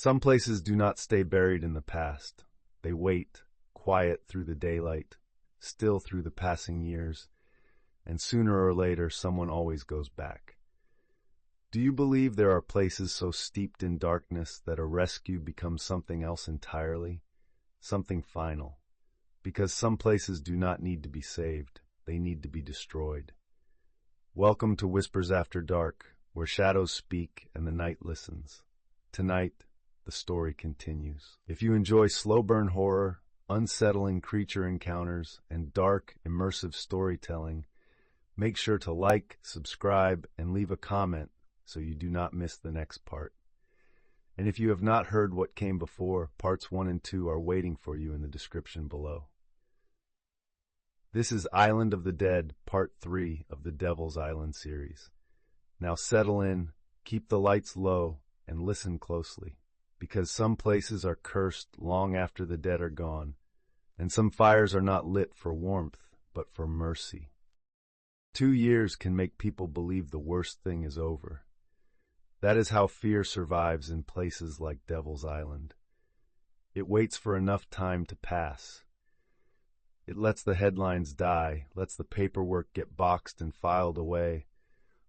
Some places do not stay buried in the past. They wait, quiet through the daylight, still through the passing years, and sooner or later someone always goes back. Do you believe there are places so steeped in darkness that a rescue becomes something else entirely, something final? Because some places do not need to be saved, they need to be destroyed. Welcome to Whispers After Dark, where shadows speak and the night listens. Tonight, the story continues. If you enjoy slow burn horror, unsettling creature encounters, and dark, immersive storytelling, make sure to like, subscribe, and leave a comment so you do not miss the next part. And if you have not heard what came before, parts 1 and 2 are waiting for you in the description below. This is Island of the Dead, Part 3 of the Devil's Island series. Now settle in, keep the lights low, and listen closely, because some places are cursed long after the dead are gone, and some fires are not lit for warmth, but for mercy. 2 years can make people believe the worst thing is over. That is how fear survives in places like Devil's Island. It waits for enough time to pass. It lets the headlines die, lets the paperwork get boxed and filed away,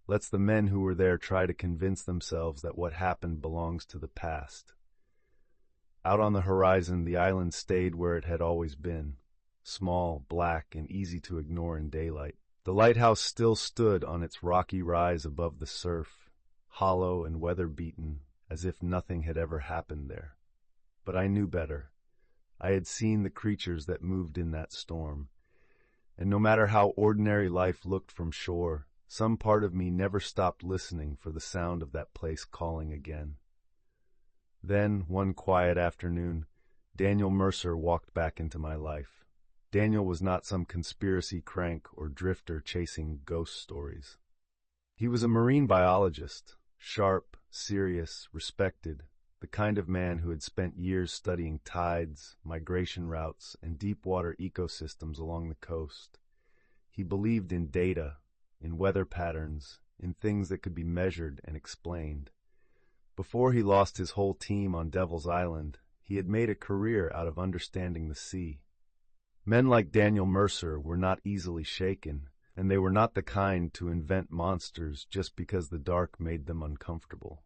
lets the men who were there try to convince themselves that what happened belongs to the past. Out on the horizon, the island stayed where it had always been, small, black, and easy to ignore in daylight. The lighthouse still stood on its rocky rise above the surf, hollow and weather-beaten, as if nothing had ever happened there. But I knew better. I had seen the creatures that moved in that storm, and no matter how ordinary life looked from shore, some part of me never stopped listening for the sound of that place calling again. Then, one quiet afternoon, Daniel Mercer walked back into my life. Daniel was not some conspiracy crank or drifter chasing ghost stories. He was a marine biologist, sharp, serious, respected, the kind of man who had spent years studying tides, migration routes, and deep water ecosystems along the coast. He believed in data, in weather patterns, in things that could be measured and explained. Before he lost his whole team on Devil's Island, he had made a career out of understanding the sea. Men like Daniel Mercer were not easily shaken, and they were not the kind to invent monsters just because the dark made them uncomfortable.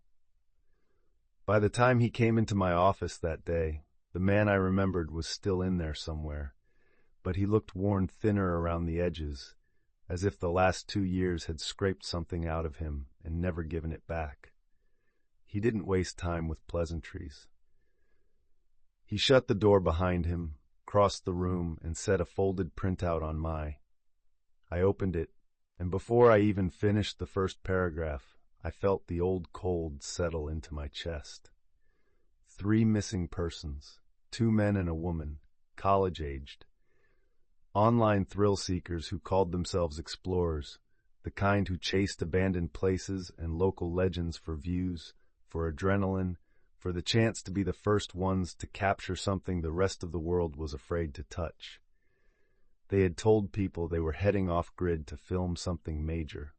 By the time he came into my office that day, the man I remembered was still in there somewhere, but he looked worn thinner around the edges, as if the last 2 years had scraped something out of him and never given it back. He didn't waste time with pleasantries. He shut the door behind him, crossed the room, and set a folded printout on my. I opened it, and before I even finished the first paragraph, I felt the old cold settle into my chest. 3 missing persons, 2 men and a woman, college-aged. Online thrill-seekers who called themselves explorers, the kind who chased abandoned places and local legends for views, for adrenaline, for the chance to be the first ones to capture something the rest of the world was afraid to touch. They had told people they were heading off-grid to film something major.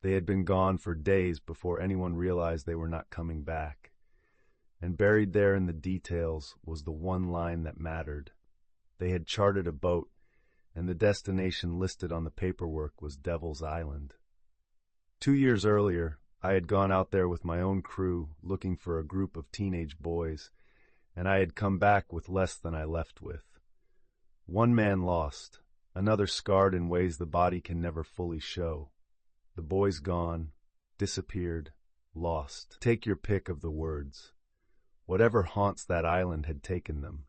They had been gone for days before anyone realized they were not coming back. And buried there in the details was the one line that mattered. They had chartered a boat, and the destination listed on the paperwork was Devil's Island. 2 years earlier, I had gone out there with my own crew looking for a group of teenage boys, and I had come back with less than I left with. 1 man lost, another scarred in ways the body can never fully show. The boys gone, disappeared, lost. Take your pick of the words. Whatever haunts that island had taken them.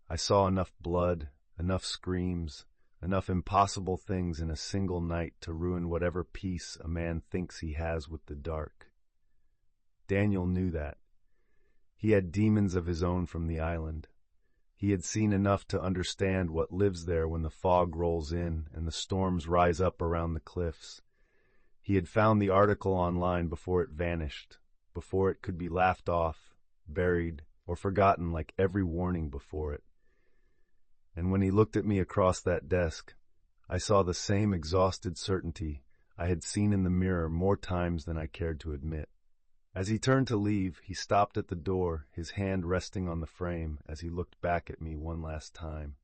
I saw enough blood, enough screams, enough impossible things in a single night to ruin whatever peace a man thinks he has with the dark. Daniel knew that. He had demons of his own from the island. He had seen enough to understand what lives there when the fog rolls in and the storms rise up around the cliffs. He had found the article online before it vanished, before it could be laughed off, buried, or forgotten like every warning before it. And when he looked at me across that desk, I saw the same exhausted certainty I had seen in the mirror more times than I cared to admit. As he turned to leave, he stopped at the door, his hand resting on the frame as he looked back at me one last time.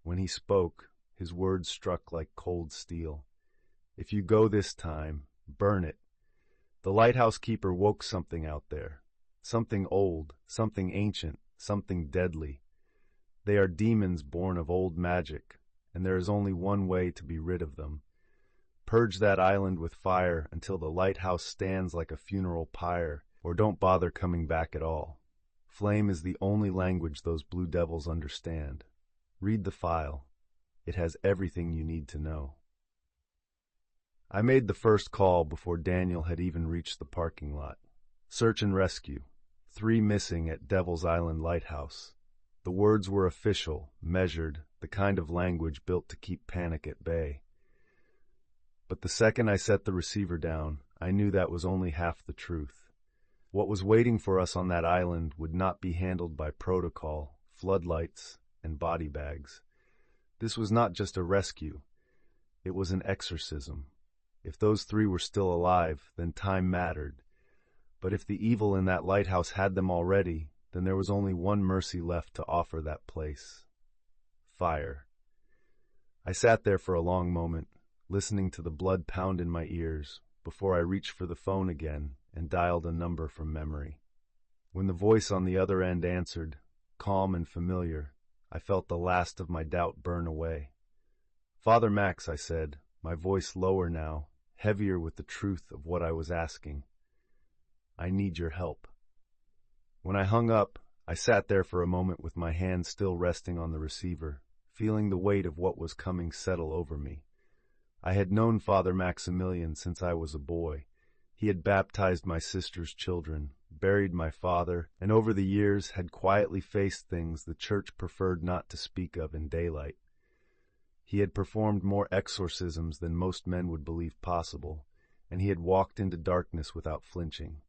When he spoke, his words struck like cold steel. "If you go this time, burn it." The lighthouse keeper woke something out there. Something old, something ancient, something deadly. They are demons born of old magic, and there is only one way to be rid of them. Purge that island with fire until the lighthouse stands like a funeral pyre, or don't bother coming back at all. Flame is the only language those blue devils understand. Read the file. It has everything you need to know. I made the first call before Daniel had even reached the parking lot. Search and rescue. 3 missing at Devil's Island Lighthouse. The words were official, measured, the kind of language built to keep panic at bay. But the second I set the receiver down, I knew that was only half the truth. What was waiting for us on that island would not be handled by protocol, floodlights, and body bags. This was not just a rescue. It was an exorcism. If those 3 were still alive, then time mattered. But if the evil in that lighthouse had them already, then there was only one mercy left to offer that place. Fire. I sat there for a long moment, listening to the blood pound in my ears, before I reached for the phone again and dialed a number from memory. When the voice on the other end answered, calm and familiar, I felt the last of my doubt burn away. "Father Max," I said, my voice lower now, heavier with the truth of what I was asking. "I need your help." When I hung up, I sat there for a moment with my hand still resting on the receiver, feeling the weight of what was coming settle over me. I had known Father Maximilian since I was a boy. He had baptized my sister's children, buried my father, and over the years had quietly faced things the church preferred not to speak of in daylight. He had performed more exorcisms than most men would believe possible, and he had walked into darkness without flinching.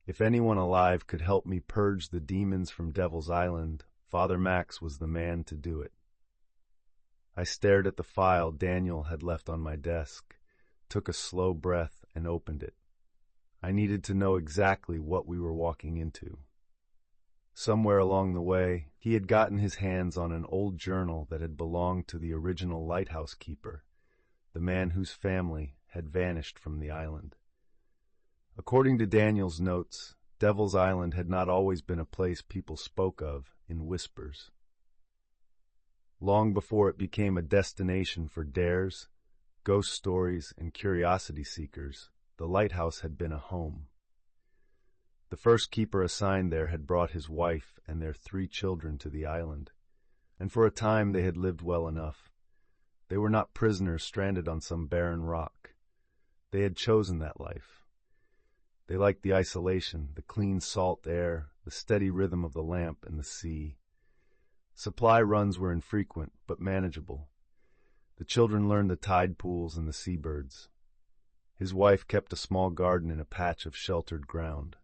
If anyone alive could help me purge the demons from Devil's Island, Father Max was the man to do it. I stared at the file Daniel had left on my desk, took a slow breath, and opened it. I needed to know exactly what we were walking into. Somewhere along the way, he had gotten his hands on an old journal that had belonged to the original lighthouse keeper, the man whose family had vanished from the island. According to Daniel's notes, Devil's Island had not always been a place people spoke of in whispers. Long before it became a destination for dares, ghost stories, and curiosity seekers, the lighthouse had been a home. The first keeper assigned there had brought his wife and their 3 children to the island, and for a time they had lived well enough. They were not prisoners stranded on some barren rock. They had chosen that life. They liked the isolation, the clean salt air, the steady rhythm of the lamp and the sea. Supply runs were infrequent, but manageable. The children learned the tide pools and the seabirds. His wife kept a small garden in a patch of sheltered ground.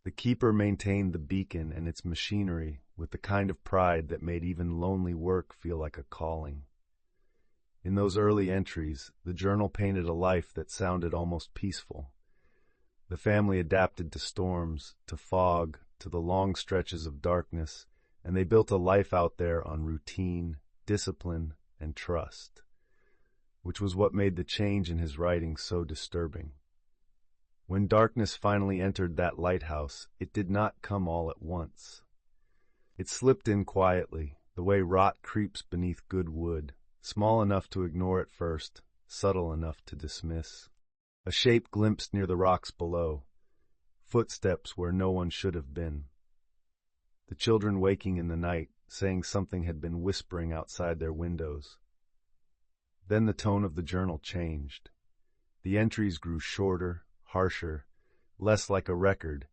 The keeper maintained the beacon and its machinery with the kind of pride that made even lonely work feel like a calling. In those early entries, the journal painted a life that sounded almost peaceful. The family adapted to storms, to fog, to the long stretches of darkness, and they built a life out there on routine, discipline, and trust, which was what made the change in his writing so disturbing. When darkness finally entered that lighthouse, it did not come all at once. It slipped in quietly, the way rot creeps beneath good wood, small enough to ignore at first, subtle enough to dismiss. A shape glimpsed near the rocks below, footsteps where no one should have been. The children waking in the night, saying something had been whispering outside their windows. Then the tone of the journal changed. The entries grew shorter, harsher, less like a record,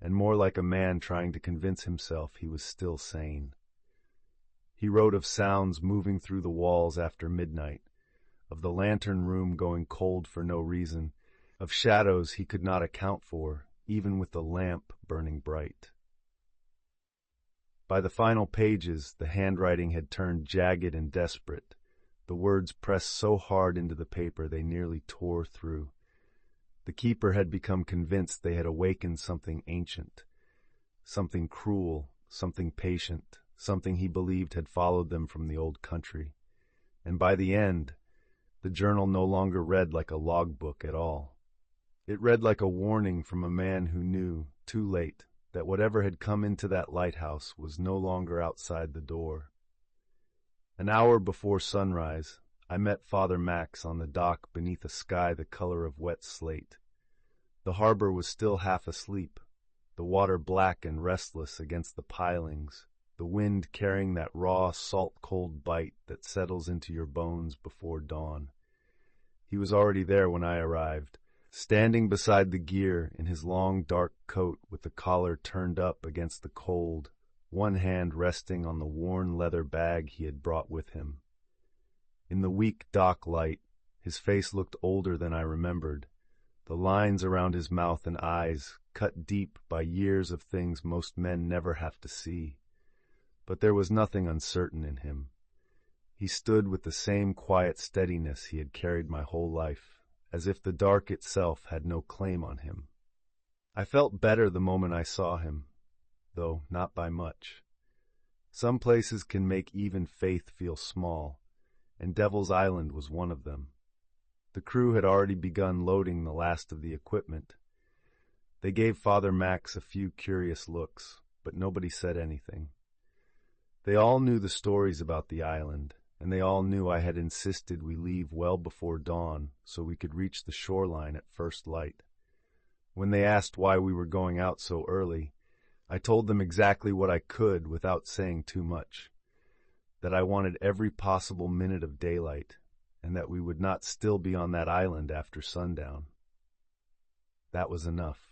and more like a man trying to convince himself he was still sane. He wrote of sounds moving through the walls after midnight, of the lantern room going cold for no reason, of shadows he could not account for, even with the lamp burning bright. By the final pages, the handwriting had turned jagged and desperate, the words pressed so hard into the paper they nearly tore through. The keeper had become convinced they had awakened something ancient, something cruel, something patient, something he believed had followed them from the old country. And by the end, the journal no longer read like a logbook at all. It read like a warning from a man who knew, too late, that whatever had come into that lighthouse was no longer outside the door. An hour before sunrise, I met Father Max on the dock beneath a sky the color of wet slate. The harbor was still half asleep, the water black and restless against the pilings, the wind carrying that raw, salt-cold bite that settles into your bones before dawn. He was already there when I arrived, standing beside the gear in his long, dark coat with the collar turned up against the cold, one hand resting on the worn leather bag he had brought with him. In the weak dock light, his face looked older than I remembered, the lines around his mouth and eyes cut deep by years of things most men never have to see. But there was nothing uncertain in him. He stood with the same quiet steadiness he had carried my whole life, as if the dark itself had no claim on him. I felt better the moment I saw him, though not by much. Some places can make even faith feel small, and Devil's Island was one of them. The crew had already begun loading the last of the equipment. They gave Father Max a few curious looks, but nobody said anything. They all knew the stories about the island, and they all knew I had insisted we leave well before dawn so we could reach the shoreline at first light. When they asked why we were going out so early, I told them exactly what I could without saying too much, that I wanted every possible minute of daylight, and that we would not still be on that island after sundown. That was enough.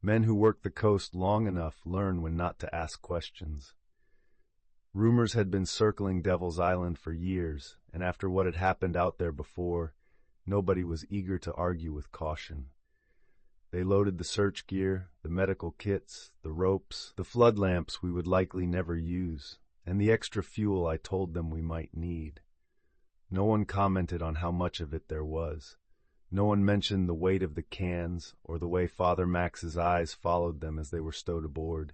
Men who work the coast long enough learn when not to ask questions. Rumors had been circling Devil's Island for years, and after what had happened out there before, nobody was eager to argue with caution. They loaded the search gear, the medical kits, the ropes, the flood lamps we would likely never use, and the extra fuel I told them we might need. No one commented on how much of it there was. No one mentioned the weight of the cans or the way Father Max's eyes followed them as they were stowed aboard.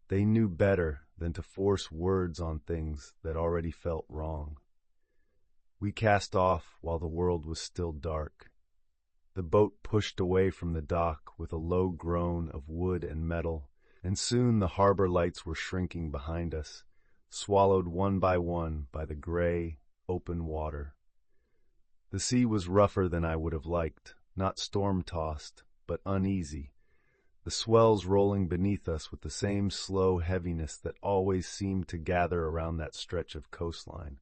They knew better than to force words on things that already felt wrong. We cast off while the world was still dark. The boat pushed away from the dock with a low groan of wood and metal, and soon the harbor lights were shrinking behind us, swallowed one by the gray, open water. The sea was rougher than I would have liked, not storm-tossed, but uneasy, the swells rolling beneath us with the same slow heaviness that always seemed to gather around that stretch of coastline.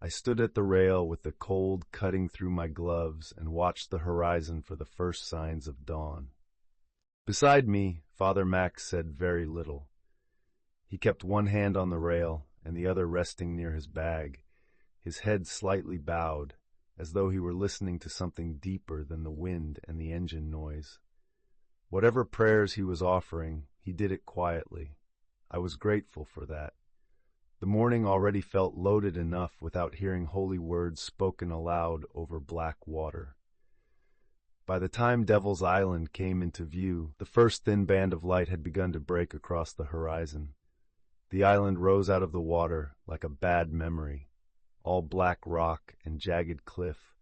I stood at the rail with the cold cutting through my gloves and watched the horizon for the first signs of dawn. Beside me, Father Max said very little. He kept one hand on the rail and the other resting near his bag, his head slightly bowed, as though he were listening to something deeper than the wind and the engine noise. Whatever prayers he was offering, he did it quietly. I was grateful for that. The morning already felt loaded enough without hearing holy words spoken aloud over black water. By the time Devil's Island came into view, the first thin band of light had begun to break across the horizon. The island rose out of the water like a bad memory, all black rock and jagged cliff,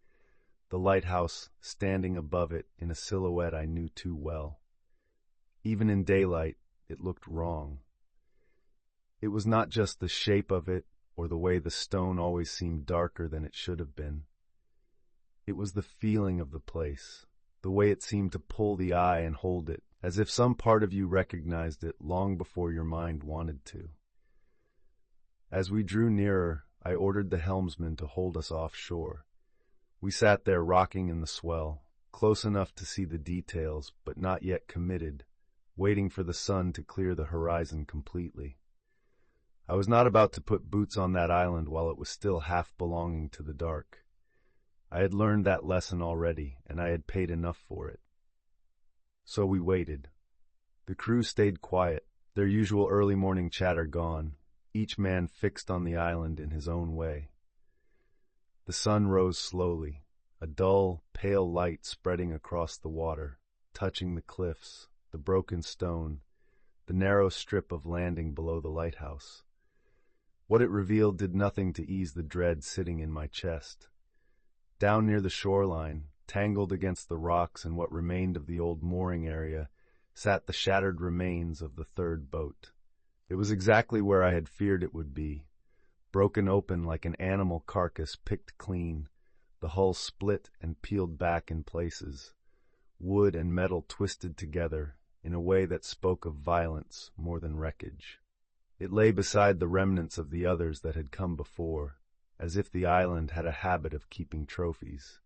the lighthouse standing above it in a silhouette I knew too well. Even in daylight, it looked wrong. It was not just the shape of it or the way the stone always seemed darker than it should have been. It was the feeling of the place, the way it seemed to pull the eye and hold it, as if some part of you recognized it long before your mind wanted to. As we drew nearer, I ordered the helmsman to hold us offshore. We sat there rocking in the swell, close enough to see the details, but not yet committed, waiting for the sun to clear the horizon completely. I was not about to put boots on that island while it was still half belonging to the dark. I had learned that lesson already, and I had paid enough for it. So we waited. The crew stayed quiet, their usual early morning chatter gone, each man fixed on the island in his own way. The sun rose slowly, a dull, pale light spreading across the water, touching the cliffs, the broken stone, the narrow strip of landing below the lighthouse. What it revealed did nothing to ease the dread sitting in my chest. Down near the shoreline, tangled against the rocks and what remained of the old mooring area, sat the shattered remains of the third boat. It was exactly where I had feared it would be, broken open like an animal carcass picked clean, the hull split and peeled back in places, wood and metal twisted together in a way that spoke of violence more than wreckage. It lay beside the remnants of the others that had come before, as if the island had a habit of keeping trophies.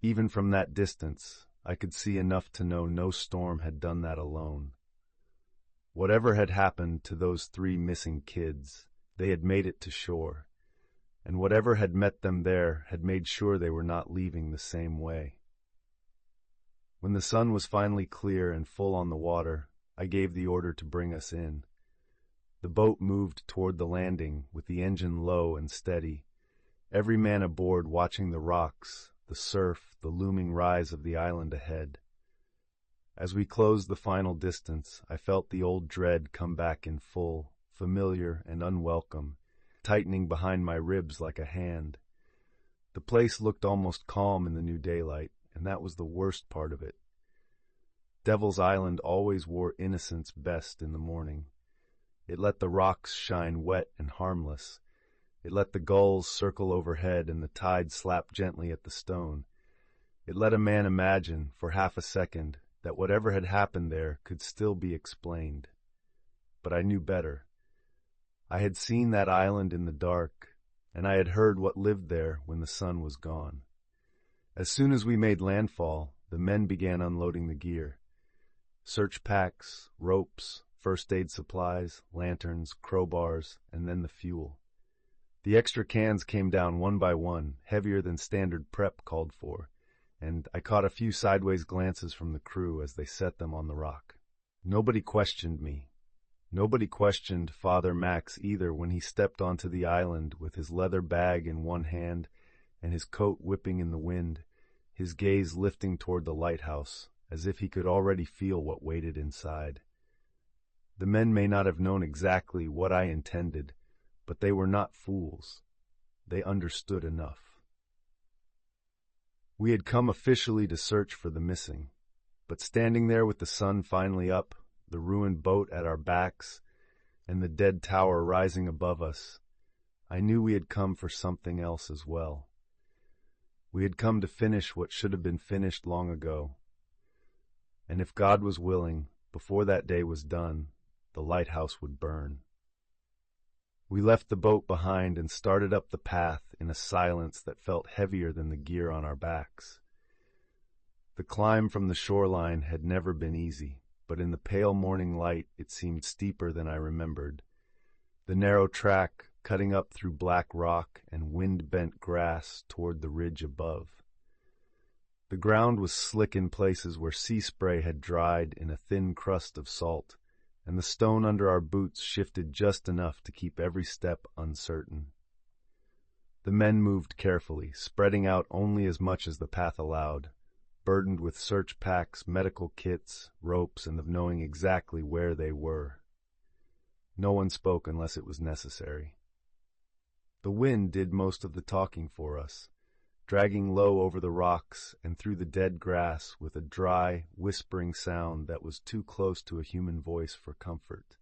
Even from that distance, I could see enough to know no storm had done that alone. Whatever had happened to those 3 missing kids, they had made it to shore, and whatever had met them there had made sure they were not leaving the same way. When the sun was finally clear and full on the water, I gave the order to bring us in. The boat moved toward the landing with the engine low and steady, every man aboard watching the rocks, the surf, the looming rise of the island ahead. As we closed the final distance, I felt the old dread come back in full, familiar and unwelcome, tightening behind my ribs like a hand. The place looked almost calm in the new daylight, and that was the worst part of it. Devil's Island always wore innocence best in the morning. It let the rocks shine wet and harmless. It let the gulls circle overhead and the tide slap gently at the stone. It let a man imagine, for half a second, that whatever had happened there could still be explained. But I knew better. I had seen that island in the dark, and I had heard what lived there when the sun was gone. As soon as we made landfall, the men began unloading the gear. Search packs, ropes, first aid supplies, lanterns, crowbars, and then the fuel. The extra cans came down one by one, heavier than standard prep called for, and I caught a few sideways glances from the crew as they set them on the rock. Nobody questioned me. Nobody questioned Father Max either when he stepped onto the island with his leather bag in one hand and his coat whipping in the wind, his gaze lifting toward the lighthouse, as if he could already feel what waited inside. The men may not have known exactly what I intended, but they were not fools. They understood enough. We had come officially to search for the missing, but standing there with the sun finally up, the ruined boat at our backs, and the dead tower rising above us, I knew we had come for something else as well. We had come to finish what should have been finished long ago. And if God was willing, before that day was done, the lighthouse would burn. We left the boat behind and started up the path in a silence that felt heavier than the gear on our backs. The climb from the shoreline had never been easy, but in the pale morning light it seemed steeper than I remembered. The narrow track cutting up through black rock and wind-bent grass toward the ridge above. The ground was slick in places where sea spray had dried in a thin crust of salt, and the stone under our boots shifted just enough to keep every step uncertain. The men moved carefully, spreading out only as much as the path allowed, burdened with search packs, medical kits, ropes, and of knowing exactly where they were. No one spoke unless it was necessary. The wind did most of the talking for us, dragging low over the rocks and through the dead grass with a dry, whispering sound that was too close to a human voice for comfort.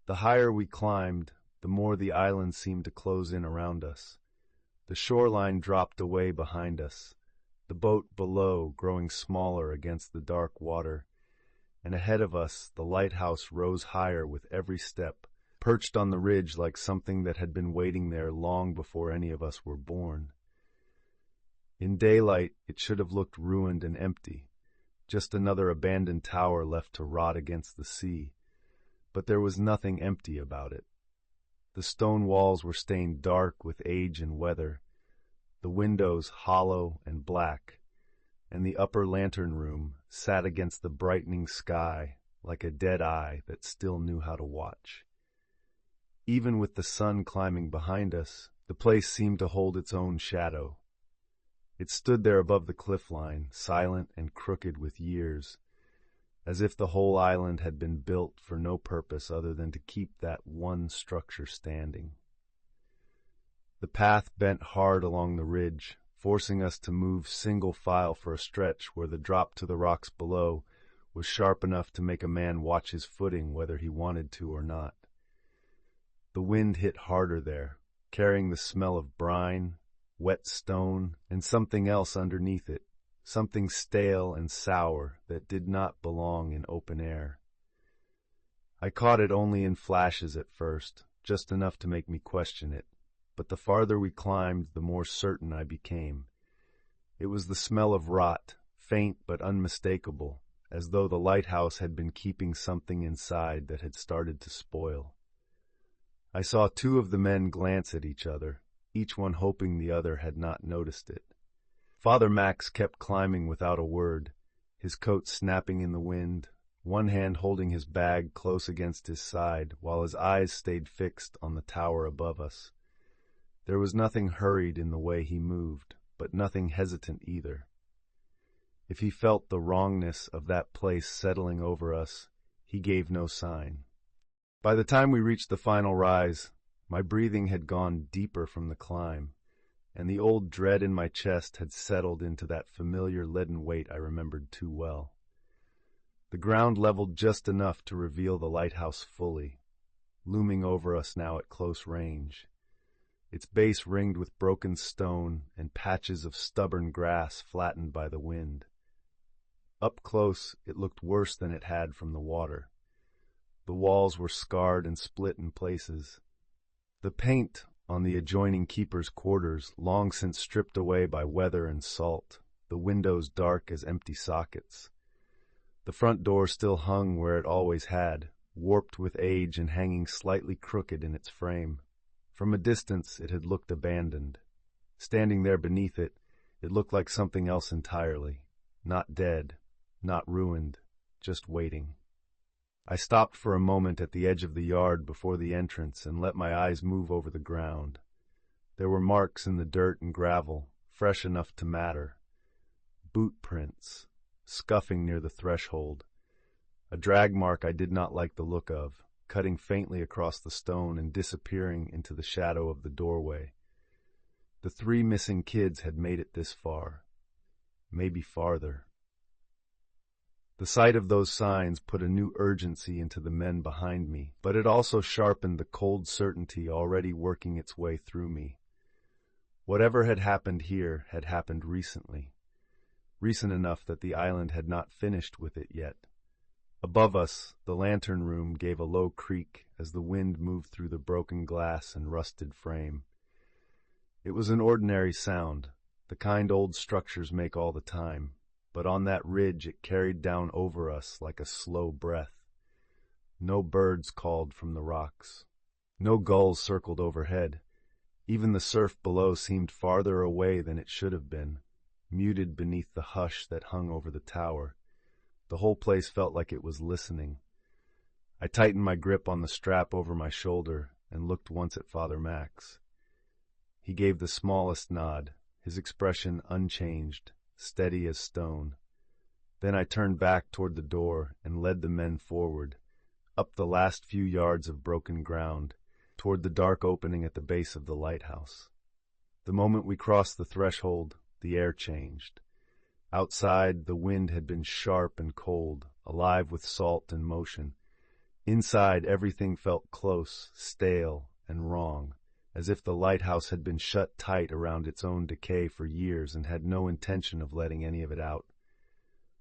The higher we climbed, the more the island seemed to close in around us. The shoreline dropped away behind us, the boat below growing smaller against the dark water, and ahead of us the lighthouse rose higher with every step, perched on the ridge like something that had been waiting there long before any of us were born. In daylight, it should have looked ruined and empty, just another abandoned tower left to rot against the sea. But there was nothing empty about it. The stone walls were stained dark with age and weather, the windows hollow and black, and the upper lantern room sat against the brightening sky like a dead eye that still knew how to watch. Even with the sun climbing behind us, the place seemed to hold its own shadow. It stood there above the cliff line, silent and crooked with years, as if the whole island had been built for no purpose other than to keep that one structure standing. The path bent hard along the ridge, forcing us to move single file for a stretch where the drop to the rocks below was sharp enough to make a man watch his footing whether he wanted to or not. The wind hit harder there, carrying the smell of brine, wet stone, and something else underneath it, something stale and sour that did not belong in open air. I caught it only in flashes at first, just enough to make me question it, but the farther we climbed, the more certain I became. It was the smell of rot, faint but unmistakable, as though the lighthouse had been keeping something inside that had started to spoil. I saw two of the men glance at each other, each one hoping the other had not noticed it. Father Max kept climbing without a word, his coat snapping in the wind, one hand holding his bag close against his side, while his eyes stayed fixed on the tower above us. There was nothing hurried in the way he moved, but nothing hesitant either. If he felt the wrongness of that place settling over us, he gave no sign. By the time we reached the final rise, my breathing had gone deeper from the climb, and the old dread in my chest had settled into that familiar leaden weight I remembered too well. The ground leveled just enough to reveal the lighthouse fully, looming over us now at close range, its base ringed with broken stone and patches of stubborn grass flattened by the wind. Up close, it looked worse than it had from the water. The walls were scarred and split in places. The paint on the adjoining keeper's quarters long since stripped away by weather and salt, the windows dark as empty sockets. The front door still hung where it always had, warped with age and hanging slightly crooked in its frame. From a distance it had looked abandoned. Standing there beneath it, it looked like something else entirely. Not dead, not ruined, just waiting. I stopped for a moment at the edge of the yard before the entrance and let my eyes move over the ground. There were marks in the dirt and gravel, fresh enough to matter. Boot prints, scuffing near the threshold. A drag mark I did not like the look of, cutting faintly across the stone and disappearing into the shadow of the doorway. The 3 missing kids had made it this far, maybe farther. The sight of those signs put a new urgency into the men behind me, but it also sharpened the cold certainty already working its way through me. Whatever had happened here had happened recently, recent enough that the island had not finished with it yet. Above us, the lantern room gave a low creak as the wind moved through the broken glass and rusted frame. It was an ordinary sound, the kind old structures make all the time, but on that ridge it carried down over us like a slow breath. No birds called from the rocks. No gulls circled overhead. Even the surf below seemed farther away than it should have been, muted beneath the hush that hung over the tower. The whole place felt like it was listening. I tightened my grip on the strap over my shoulder and looked once at Father Max. He gave the smallest nod, his expression unchanged, steady as stone. Then I turned back toward the door and led the men forward, up the last few yards of broken ground, toward the dark opening at the base of the lighthouse. The moment we crossed the threshold, the air changed. Outside, the wind had been sharp and cold, alive with salt and motion. Inside, everything felt close, stale, and wrong, as if the lighthouse had been shut tight around its own decay for years and had no intention of letting any of it out.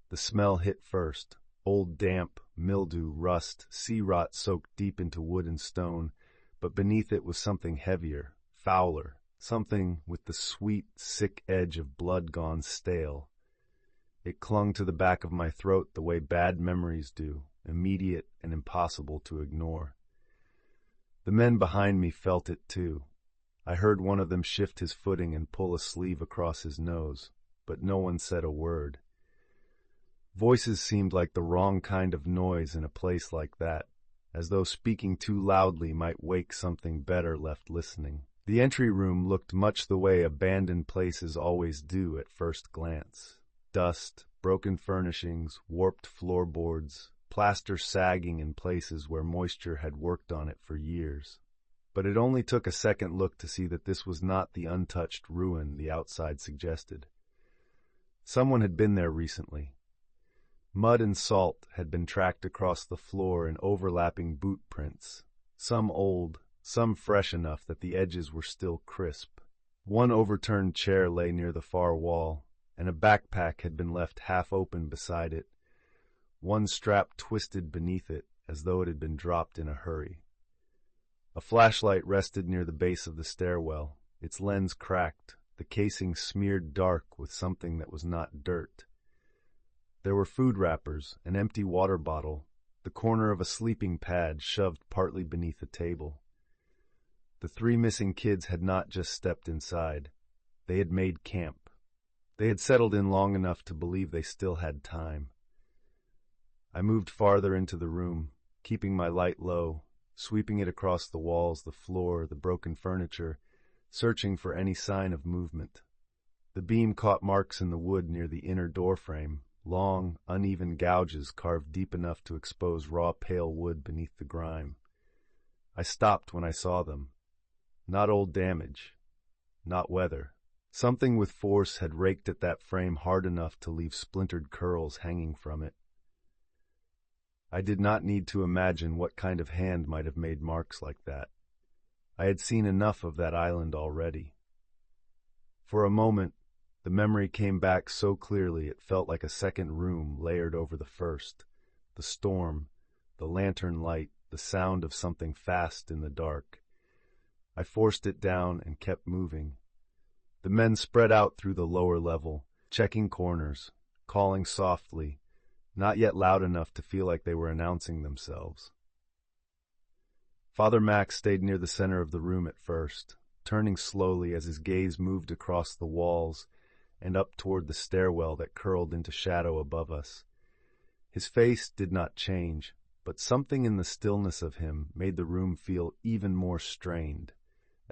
The smell hit first, old damp, mildew, rust, sea rot soaked deep into wood and stone, but beneath it was something heavier, fouler, something with the sweet, sick edge of blood gone stale. It clung to the back of my throat the way bad memories do, immediate and impossible to ignore. The men behind me felt it too. I heard one of them shift his footing and pull a sleeve across his nose, but no one said a word. Voices seemed like the wrong kind of noise in a place like that, as though speaking too loudly might wake something better left listening. The entry room looked much the way abandoned places always do at first glance. Dust, broken furnishings, warped floorboards, plaster sagging in places where moisture had worked on it for years. But it only took a second look to see that this was not the untouched ruin the outside suggested. Someone had been there recently. Mud and salt had been tracked across the floor in overlapping boot prints, some old, some fresh enough that the edges were still crisp. One overturned chair lay near the far wall, and a backpack had been left half open beside it, one strap twisted beneath it as though it had been dropped in a hurry. A flashlight rested near the base of the stairwell, its lens cracked, the casing smeared dark with something that was not dirt. There were food wrappers, an empty water bottle, the corner of a sleeping pad shoved partly beneath a table. The three missing kids had not just stepped inside. They had made camp. They had settled in long enough to believe they still had time. I moved farther into the room, keeping my light low, sweeping it across the walls, the floor, the broken furniture, searching for any sign of movement. The beam caught marks in the wood near the inner door frame, long, uneven gouges carved deep enough to expose raw pale wood beneath the grime. I stopped when I saw them. Not old damage. Not weather. Something with force had raked at that frame hard enough to leave splintered curls hanging from it. I did not need to imagine what kind of hand might have made marks like that. I had seen enough of that island already. For a moment, the memory came back so clearly it felt like a second room layered over the first. The storm, the lantern light, the sound of something fast in the dark. I forced it down and kept moving. The men spread out through the lower level, checking corners, calling softly, not yet loud enough to feel like they were announcing themselves. Father Max stayed near the center of the room at first, turning slowly as his gaze moved across the walls and up toward the stairwell that curled into shadow above us. His face did not change, but something in the stillness of him made the room feel even more strained,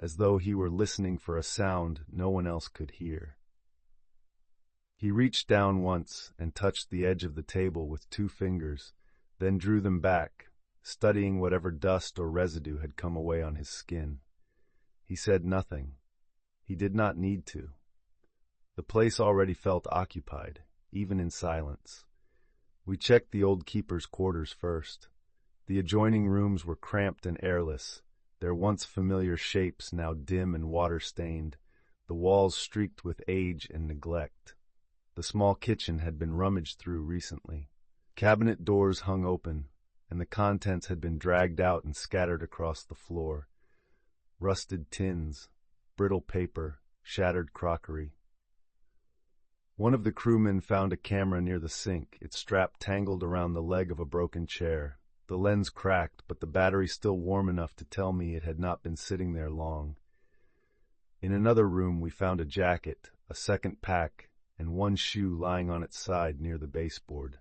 as though he were listening for a sound no one else could hear. He reached down once and touched the edge of the table with 2 fingers, then drew them back, studying whatever dust or residue had come away on his skin. He said nothing. He did not need to. The place already felt occupied, even in silence. We checked the old keeper's quarters first. The adjoining rooms were cramped and airless, their once familiar shapes now dim and water-stained, the walls streaked with age and neglect. The small kitchen had been rummaged through recently. Cabinet doors hung open, and the contents had been dragged out and scattered across the floor. Rusted tins, brittle paper, shattered crockery. One of the crewmen found a camera near the sink, its strap tangled around the leg of a broken chair. The lens cracked, but the battery still warm enough to tell me it had not been sitting there long. In another room we found a jacket, a second pack, and 1 shoe lying on its side near the baseboard.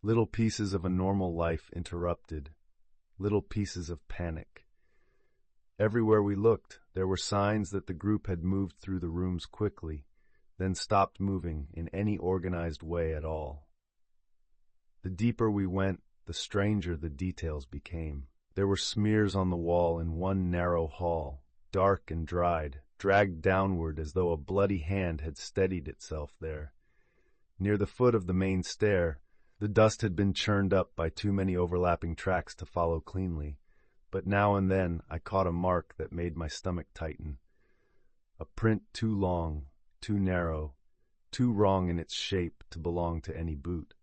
Little pieces of a normal life interrupted, little pieces of panic. Everywhere we looked, there were signs that the group had moved through the rooms quickly, then stopped moving in any organized way at all. The deeper we went, the stranger the details became. There were smears on the wall in one narrow hall, dark and dried, dragged downward as though a bloody hand had steadied itself there. Near the foot of the main stair, the dust had been churned up by too many overlapping tracks to follow cleanly, but now and then I caught a mark that made my stomach tighten. A print too long, too narrow, too wrong in its shape to belong to any boot.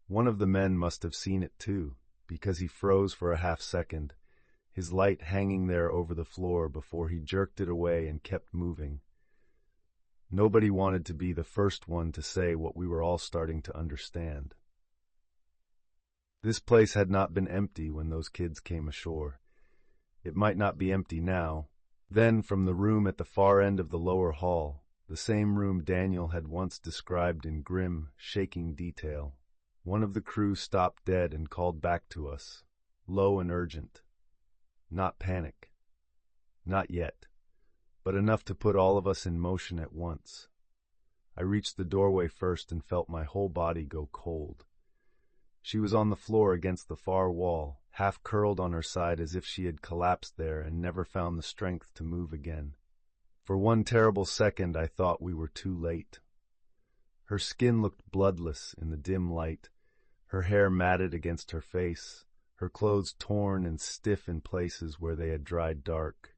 One of the men must have seen it too, because he froze for a half-second, his light hanging there over the floor before he jerked it away and kept moving. Nobody wanted to be the first one to say what we were all starting to understand. This place had not been empty when those kids came ashore. It might not be empty now. Then, from the room at the far end of the lower hall, the same room Daniel had once described in grim, shaking detail, one of the crew stopped dead and called back to us, low and urgent. Not panic. Not yet, but enough to put all of us in motion at once. I reached the doorway first and felt my whole body go cold. She was on the floor against the far wall, half curled on her side as if she had collapsed there and never found the strength to move again. For one terrible second I thought we were too late. Her skin looked bloodless in the dim light, her hair matted against her face, her clothes torn and stiff in places where they had dried dark.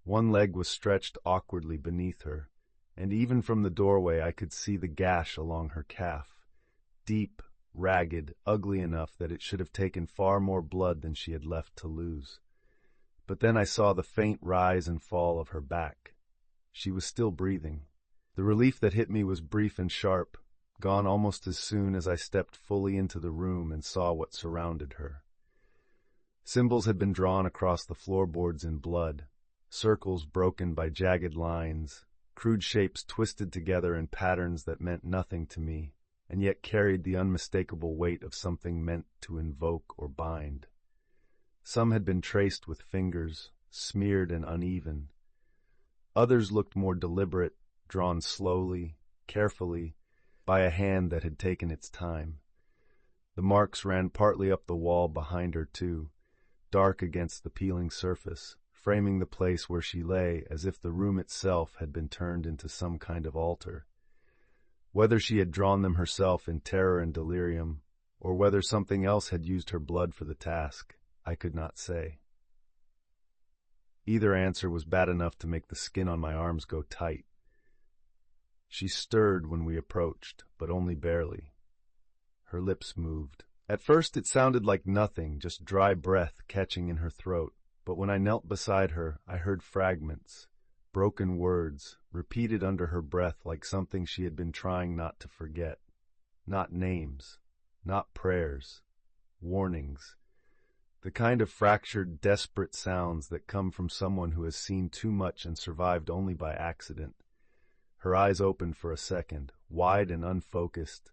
One leg was stretched awkwardly beneath her, and even from the doorway I could see the gash along her calf, deep, ragged, ugly enough that it should have taken far more blood than she had left to lose. But then I saw the faint rise and fall of her back. She was still breathing. The relief that hit me was brief and sharp, gone almost as soon as I stepped fully into the room and saw what surrounded her. Symbols had been drawn across the floorboards in blood, circles broken by jagged lines, crude shapes twisted together in patterns that meant nothing to me, and yet carried the unmistakable weight of something meant to invoke or bind. Some had been traced with fingers, smeared and uneven. Others looked more deliberate, drawn slowly, carefully, by a hand that had taken its time. The marks ran partly up the wall behind her, too, dark against the peeling surface, framing the place where she lay as if the room itself had been turned into some kind of altar. Whether she had drawn them herself in terror and delirium, or whether something else had used her blood for the task, I could not say. Either answer was bad enough to make the skin on my arms go tight. She stirred when we approached, but only barely. Her lips moved. At first it sounded like nothing, just dry breath catching in her throat, but when I knelt beside her, I heard fragments, broken words, repeated under her breath like something she had been trying not to forget. Not names, not prayers, warnings. The kind of fractured, desperate sounds that come from someone who has seen too much and survived only by accident. Her eyes opened for a second, wide and unfocused,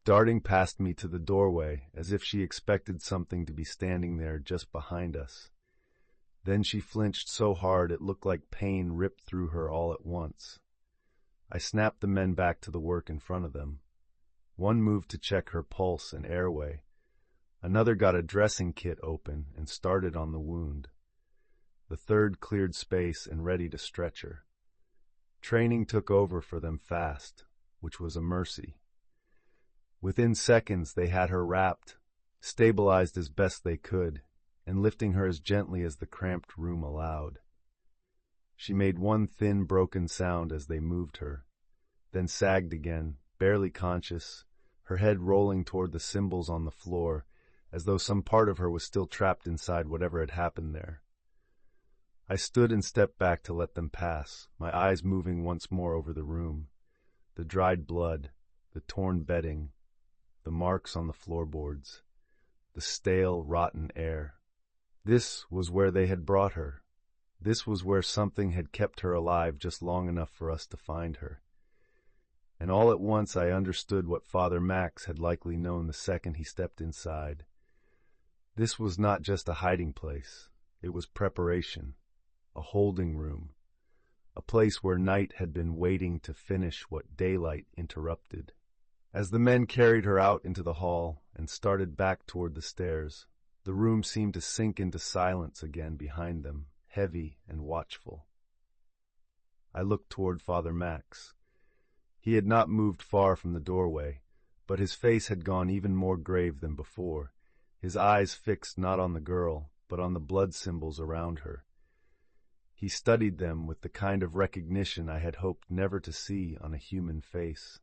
darting past me to the doorway as if she expected something to be standing there just behind us. Then she flinched so hard it looked like pain ripped through her all at once. I snapped the men back to the work in front of them. One moved to check her pulse and airway. Another got a dressing kit open and started on the wound. The third cleared space and readied a stretcher. Training took over for them fast, which was a mercy. Within seconds they had her wrapped, stabilized as best they could, and lifting her as gently as the cramped room allowed. She made one thin, broken sound as they moved her, then sagged again, barely conscious, her head rolling toward the symbols on the floor, as though some part of her was still trapped inside whatever had happened there. I stood and stepped back to let them pass, my eyes moving once more over the room. The dried blood, the torn bedding, the marks on the floorboards, the stale, rotten air. This was where they had brought her. This was where something had kept her alive just long enough for us to find her. And all at once I understood what Father Max had likely known the second he stepped inside. This was not just a hiding place. It was preparation, a holding room, a place where night had been waiting to finish what daylight interrupted. As the men carried her out into the hall and started back toward the stairs, the room seemed to sink into silence again behind them, heavy and watchful. I looked toward Father Max. He had not moved far from the doorway, but his face had gone even more grave than before, his eyes fixed not on the girl, but on the blood symbols around her. He studied them with the kind of recognition I had hoped never to see on a human face.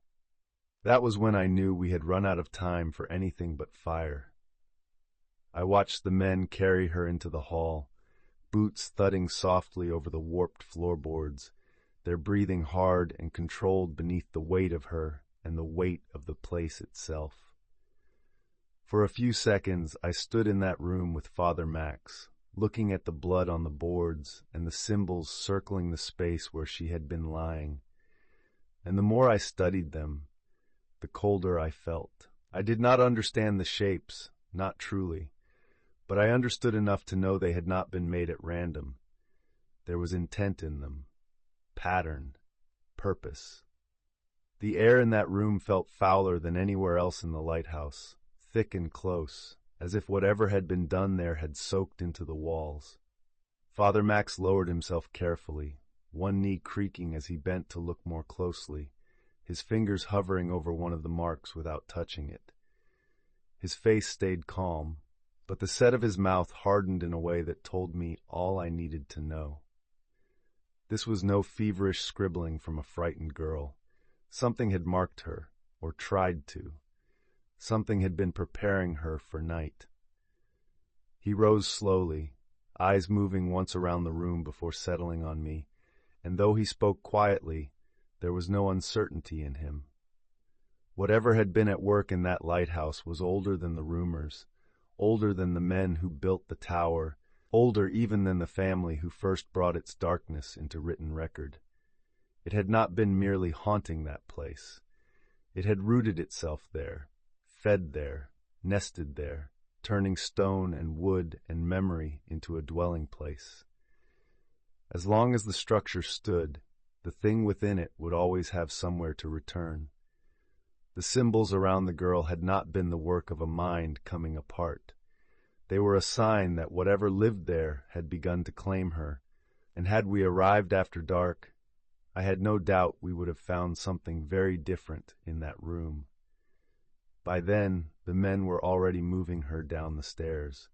That was when I knew we had run out of time for anything but fire. I watched the men carry her into the hall, boots thudding softly over the warped floorboards, their breathing hard and controlled beneath the weight of her and the weight of the place itself. For a few seconds I stood in that room with Father Max, looking at the blood on the boards and the symbols circling the space where she had been lying. And the more I studied them, the colder I felt. I did not understand the shapes, not truly, but I understood enough to know they had not been made at random. There was intent in them, pattern, purpose. The air in that room felt fouler than anywhere else in the lighthouse, thick and close, as if whatever had been done there had soaked into the walls. Father Max lowered himself carefully, one knee creaking as he bent to look more closely, his fingers hovering over one of the marks without touching it. His face stayed calm, but the set of his mouth hardened in a way that told me all I needed to know. This was no feverish scribbling from a frightened girl. Something had marked her, or tried to. Something had been preparing her for night. He rose slowly, eyes moving once around the room before settling on me, and though he spoke quietly, there was no uncertainty in him. Whatever had been at work in that lighthouse was older than the rumors, older than the men who built the tower, older even than the family who first brought its darkness into written record. It had not been merely haunting that place. It had rooted itself there, fed there, nested there, turning stone and wood and memory into a dwelling place. As long as the structure stood, the thing within it would always have somewhere to return. The symbols around the girl had not been the work of a mind coming apart. They were a sign that whatever lived there had begun to claim her, and had we arrived after dark, I had no doubt we would have found something very different in that room. By then, the men were already moving her down the stairs.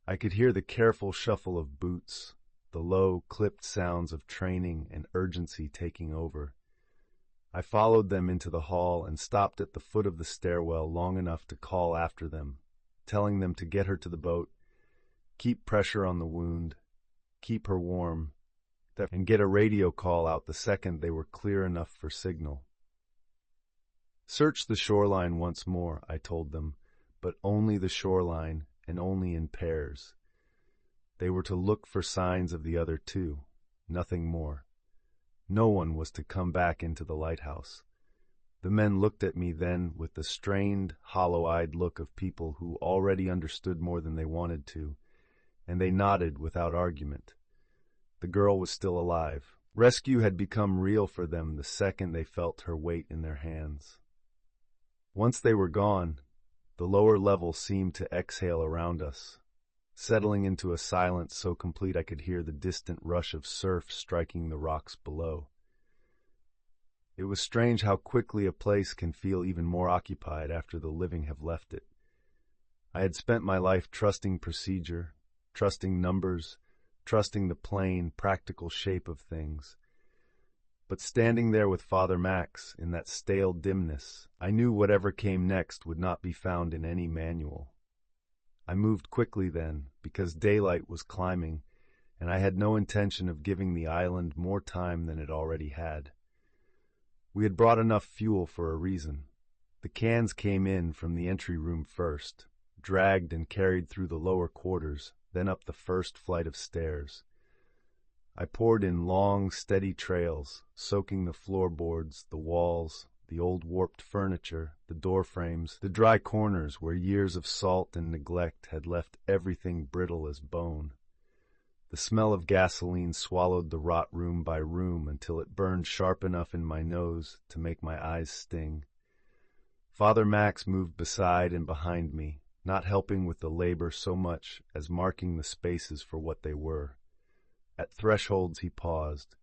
I could hear the careful shuffle of boots, the low, clipped sounds of training and urgency taking over. I followed them into the hall and stopped at the foot of the stairwell long enough to call after them, telling them to get her to the boat, keep pressure on the wound, keep her warm, and get a radio call out the second they were clear enough for signal. Search the shoreline once more, I told them, but only the shoreline and only in pairs. They were to look for signs of the other two, nothing more. No one was to come back into the lighthouse. The men looked at me then with the strained, hollow-eyed look of people who already understood more than they wanted to, and they nodded without argument. The girl was still alive. Rescue had become real for them the second they felt her weight in their hands. Once they were gone, the lower level seemed to exhale around us, settling into a silence so complete I could hear the distant rush of surf striking the rocks below. It was strange how quickly a place can feel even more occupied after the living have left it. I had spent my life trusting procedure, trusting numbers, trusting the plain, practical shape of things. But standing there with Father Max, in that stale dimness, I knew whatever came next would not be found in any manual. I moved quickly then, because daylight was climbing, and I had no intention of giving the island more time than it already had. We had brought enough fuel for a reason. The cans came in from the entry room first, dragged and carried through the lower quarters, then up the first flight of stairs. I poured in long, steady trails, soaking the floorboards, the walls, the old warped furniture, the door frames, the dry corners where years of salt and neglect had left everything brittle as bone. The smell of gasoline swallowed the rot room by room until it burned sharp enough in my nose to make my eyes sting. Father Max moved beside and behind me, not helping with the labor so much as marking the spaces for what they were. At thresholds he paused.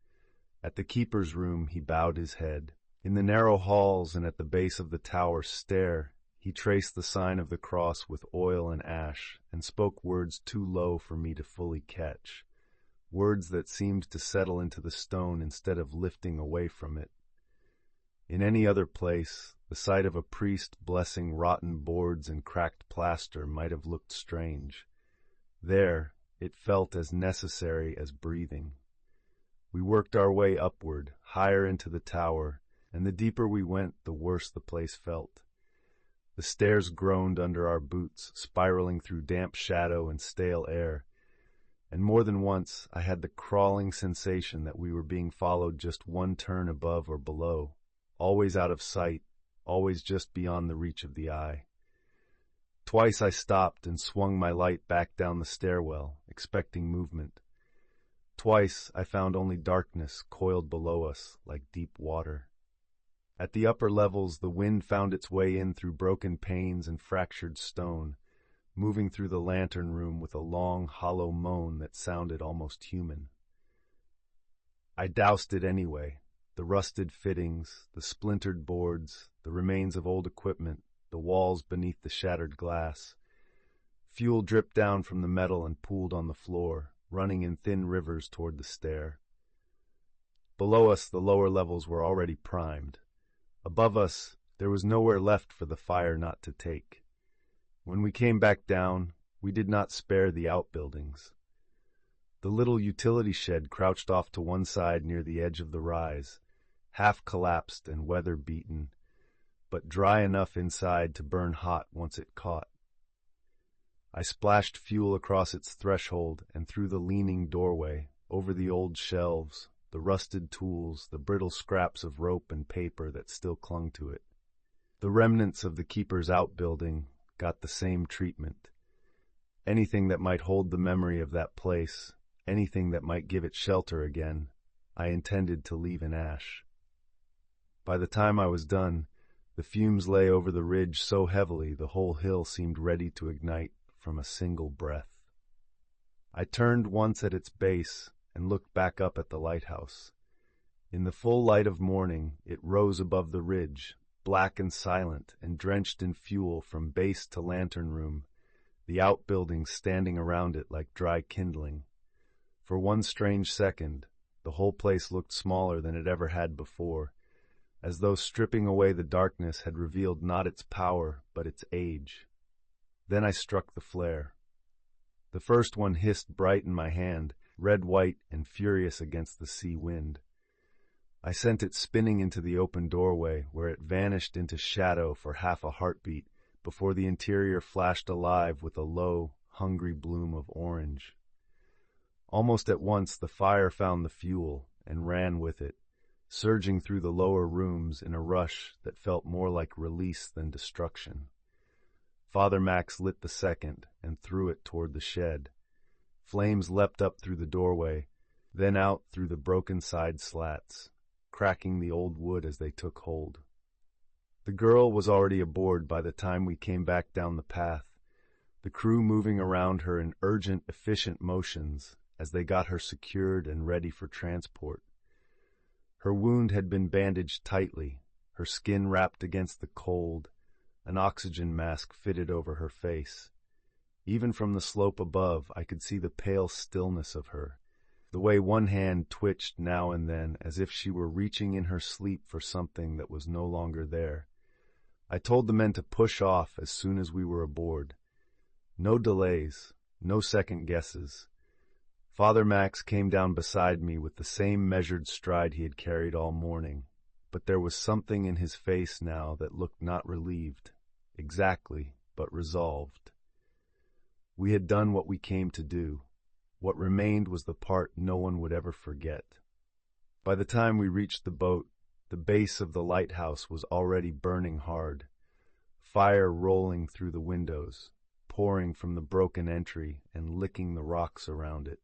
At the keeper's room he bowed his head. In the narrow halls and at the base of the tower stair he traced the sign of the cross with oil and ash, and spoke words too low for me to fully catch, words that seemed to settle into the stone instead of lifting away from it. In any other place, the sight of a priest blessing rotten boards and cracked plaster might have looked strange. There, it felt as necessary as breathing. We worked our way upward, higher into the tower, and the deeper we went, the worse the place felt. The stairs groaned under our boots, spiraling through damp shadow and stale air, and more than once I had the crawling sensation that we were being followed just one turn above or below, always out of sight, always just beyond the reach of the eye. Twice I stopped and swung my light back down the stairwell, expecting movement. Twice I found only darkness coiled below us like deep water. At the upper levels, the wind found its way in through broken panes and fractured stone, moving through the lantern room with a long, hollow moan that sounded almost human. I doused it anyway. The rusted fittings, the splintered boards, the remains of old equipment, the walls beneath the shattered glass. Fuel dripped down from the metal and pooled on the floor, running in thin rivers toward the stair. Below us, the lower levels were already primed. Above us, there was nowhere left for the fire not to take. When we came back down, we did not spare the outbuildings. The little utility shed crouched off to one side near the edge of the rise, half collapsed and weather-beaten, but dry enough inside to burn hot once it caught. I splashed fuel across its threshold and through the leaning doorway, over the old shelves, the rusted tools, the brittle scraps of rope and paper that still clung to it. The remnants of the keeper's outbuilding got the same treatment. Anything that might hold the memory of that place, anything that might give it shelter again, I intended to leave in ash. By the time I was done, the fumes lay over the ridge so heavily the whole hill seemed ready to ignite from a single breath. I turned once at its base and looked back up at the lighthouse. In the full light of morning, it rose above the ridge, black and silent and drenched in fuel from base to lantern room, the outbuildings standing around it like dry kindling. For one strange second, the whole place looked smaller than it ever had before, as though stripping away the darkness had revealed not its power, but its age. Then I struck the flare. The first one hissed bright in my hand, red-white and furious against the sea wind. I sent it spinning into the open doorway, where it vanished into shadow for half a heartbeat before the interior flashed alive with a low, hungry bloom of orange. Almost at once the fire found the fuel and ran with it, surging through the lower rooms in a rush that felt more like release than destruction. Father Max lit the second and threw it toward the shed. Flames leapt up through the doorway, then out through the broken side slats, cracking the old wood as they took hold. The girl was already aboard by the time we came back down the path, the crew moving around her in urgent, efficient motions as they got her secured and ready for transport. Her wound had been bandaged tightly, her skin wrapped against the cold, an oxygen mask fitted over her face. Even from the slope above, I could see the pale stillness of her, the way one hand twitched now and then as if she were reaching in her sleep for something that was no longer there. I told the men to push off as soon as we were aboard. No delays, no second guesses. Father Max came down beside me with the same measured stride he had carried all morning, but there was something in his face now that looked not relieved, exactly, but resolved. We had done what we came to do. What remained was the part no one would ever forget. By the time we reached the boat, the base of the lighthouse was already burning hard, fire rolling through the windows, pouring from the broken entry and licking the rocks around it.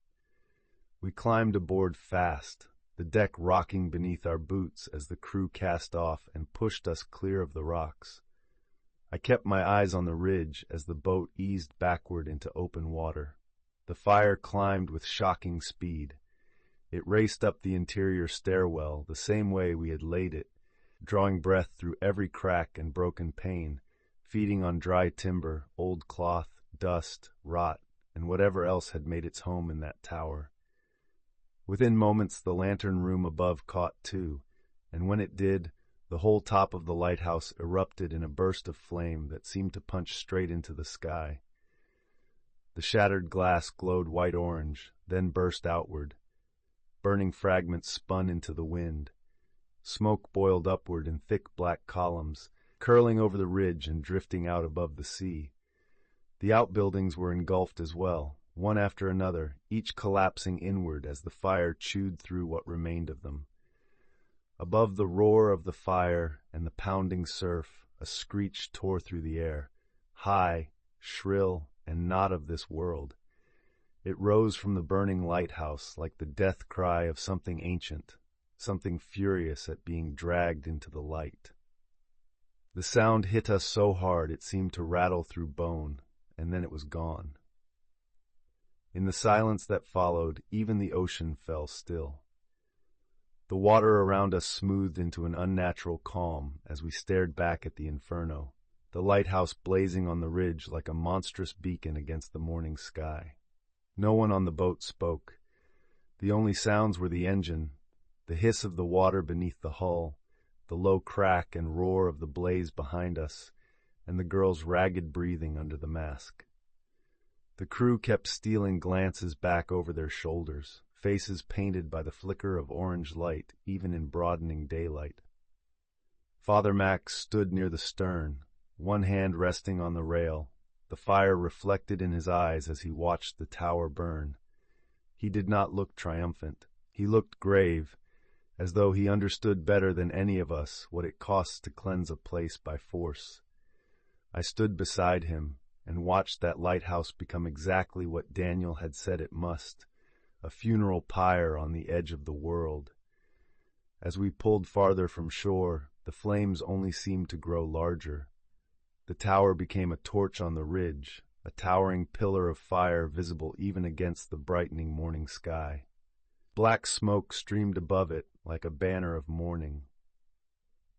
We climbed aboard fast, the deck rocking beneath our boots as the crew cast off and pushed us clear of the rocks. I kept my eyes on the ridge as the boat eased backward into open water. The fire climbed with shocking speed. It raced up the interior stairwell the same way we had laid it, drawing breath through every crack and broken pane, feeding on dry timber, old cloth, dust, rot, and whatever else had made its home in that tower. Within moments the lantern room above caught too, and when it did, the whole top of the lighthouse erupted in a burst of flame that seemed to punch straight into the sky. The shattered glass glowed white-orange, then burst outward. Burning fragments spun into the wind. Smoke boiled upward in thick black columns, curling over the ridge and drifting out above the sea. The outbuildings were engulfed as well, one after another, each collapsing inward as the fire chewed through what remained of them. Above the roar of the fire and the pounding surf, a screech tore through the air, high, shrill, and not of this world. It rose from the burning lighthouse like the death cry of something ancient, something furious at being dragged into the light. The sound hit us so hard it seemed to rattle through bone, and then it was gone. In the silence that followed, even the ocean fell still. The water around us smoothed into an unnatural calm as we stared back at the inferno, the lighthouse blazing on the ridge like a monstrous beacon against the morning sky. No one on the boat spoke. The only sounds were the engine, the hiss of the water beneath the hull, the low crack and roar of the blaze behind us, and the girl's ragged breathing under the mask. The crew kept stealing glances back over their shoulders, faces painted by the flicker of orange light even in broadening daylight. Father Max stood near the stern, one hand resting on the rail, the fire reflected in his eyes as he watched the tower burn. He did not look triumphant. He looked grave, as though he understood better than any of us what it costs to cleanse a place by force. I stood beside him and watched that lighthouse become exactly what Daniel had said it must, a funeral pyre on the edge of the world. As we pulled farther from shore, the flames only seemed to grow larger. The tower became a torch on the ridge, a towering pillar of fire visible even against the brightening morning sky. Black smoke streamed above it like a banner of mourning.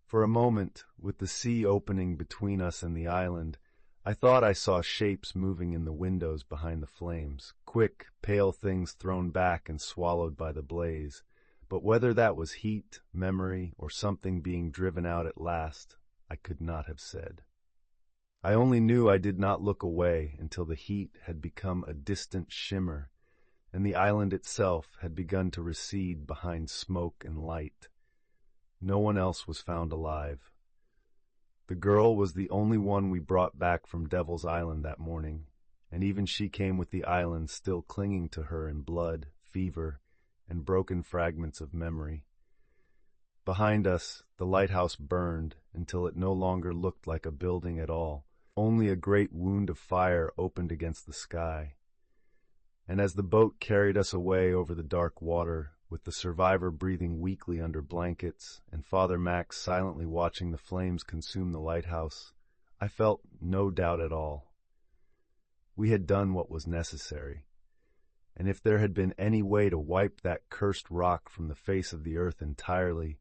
For a moment, with the sea opening between us and the island, I thought I saw shapes moving in the windows behind the flames, quick, pale things thrown back and swallowed by the blaze. But whether that was heat, memory, or something being driven out at last, I could not have said. I only knew I did not look away until the heat had become a distant shimmer, and the island itself had begun to recede behind smoke and light. No one else was found alive. The girl was the only one we brought back from Devil's Island that morning, and even she came with the island still clinging to her in blood, fever, and broken fragments of memory. Behind us, the lighthouse burned until it no longer looked like a building at all. Only a great wound of fire opened against the sky. And as the boat carried us away over the dark water, with the survivor breathing weakly under blankets and Father Max silently watching the flames consume the lighthouse, I felt no doubt at all. We had done what was necessary, and if there had been any way to wipe that cursed rock from the face of the earth entirely,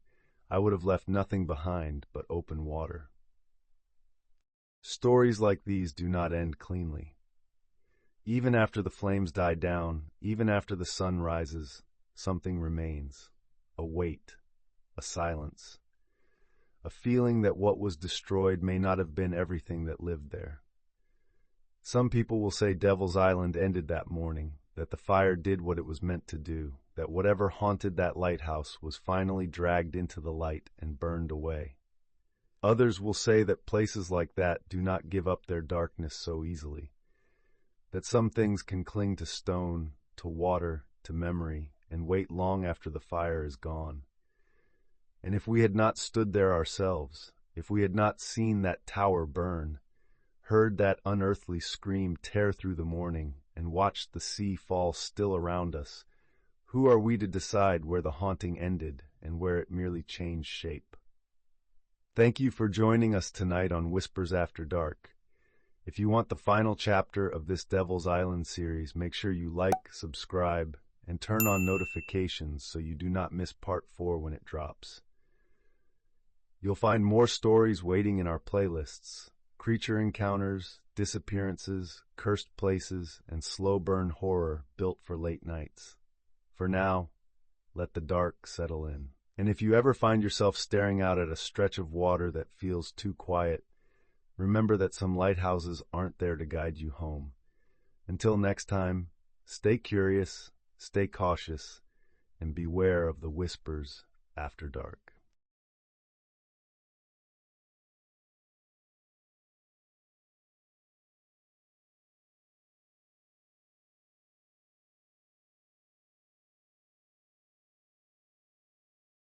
I would have left nothing behind but open water. Stories like these do not end cleanly. Even after the flames die down, even after the sun rises, something remains, a weight, a silence, a feeling that what was destroyed may not have been everything that lived there. Some people will say Devil's Island ended that morning, that the fire did what it was meant to do, that whatever haunted that lighthouse was finally dragged into the light and burned away. Others will say that places like that do not give up their darkness so easily, that some things can cling to stone, to water, to memory, and wait long after the fire is gone. And if we had not stood there ourselves, if we had not seen that tower burn, heard that unearthly scream tear through the morning, and watched the sea fall still around us, who are we to decide where the haunting ended and where it merely changed shape? Thank you for joining us tonight on Whispers After Dark. If you want the final chapter of this Devil's Island series, make sure you like, subscribe, and turn on notifications so you do not miss part 4 when it drops. You'll find more stories waiting in our playlists: creature encounters, disappearances, cursed places, and slow burn horror built for late nights. For now, let the dark settle in. And if you ever find yourself staring out at a stretch of water that feels too quiet, remember that some lighthouses aren't there to guide you home. Until next time, stay curious, stay cautious, and beware of the whispers after dark.